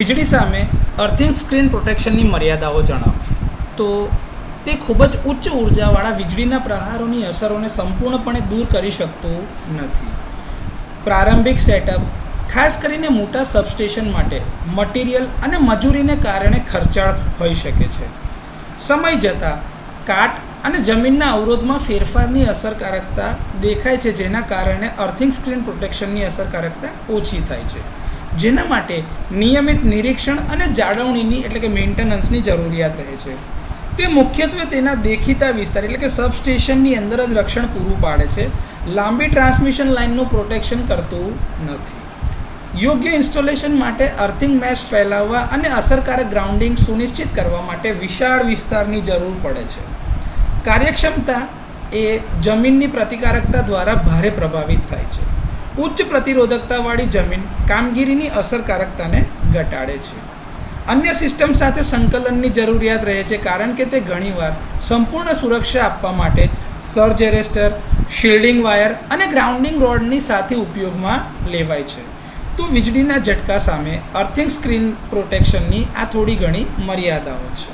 વીજળી સામે earthing screen પ્રોટેક્શનની મર્યાદાઓ જણાવો. તો તે ખૂબ જ ઉચ્ચ ઉર્જાવાળા વીજળીના પ્રહારોની અસરોને સંપૂર્ણપણે દૂર કરી શકતું નથી. પ્રારંભિક સેટઅપ ખાસ કરીને મોટા સબસ્ટેશન માટે મટીરિયલ અને મજૂરીને કારણે ખર્ચાળ હોઈ શકે છે. સમય જતાં કાટ અને જમીનના અવરોધમાં ફેરફારની અસરકારકતા દેખાય છે, જેના કારણે અર્થિંગ સ્ક્રીન પ્રોટેક્શનની અસરકારકતા ઓછી થાય છે, જેના માટે નિયમિત નિરીક્ષણ અને જાળવણીની એટલે કે મેન્ટેનન્સની જરૂરિયાત રહે છે. તે મુખ્યત્વે તેના દેખીતા વિસ્તાર એટલે કે સબસ્ટેશનની અંદર જ રક્ષણ પૂરું પાડે છે, લાંબી ટ્રાન્સમિશન લાઇનનું પ્રોટેક્શન કરતું નથી. યોગ્ય ઇન્સ્ટોલેશન માટે અર્થિંગ મેશ ફેલાવવા અને અસરકારક ગ્રાઉન્ડિંગ સુનિશ્ચિત કરવા માટે વિશાળ વિસ્તારની જરૂર પડે છે. કાર્યક્ષમતા એ જમીનની પ્રતિકારકતા દ્વારા ભારે પ્રભાવિત થાય છે. ઉચ્ચ પ્રતિરોધકતાવાળી જમીન કામગીરીની અસરકારકતાને ઘટાડે છે. અન્ય સિસ્ટમ સાથે સંકલનની જરૂરિયાત રહે છે, કારણ કે તે ઘણીવાર સંપૂર્ણ સુરક્ષા આપવા માટે સર્જ એરેસ્ટર, શિલ્ડિંગ વાયર અને ગ્રાઉન્ડિંગ રોડની સાથે ઉપયોગમાં લેવાય છે. તો વીજળીના ઝટકા સામે અર્થિંગ સ્ક્રીન પ્રોટેક્શનની આ થોડી ઘણી મર્યાદાઓ છે.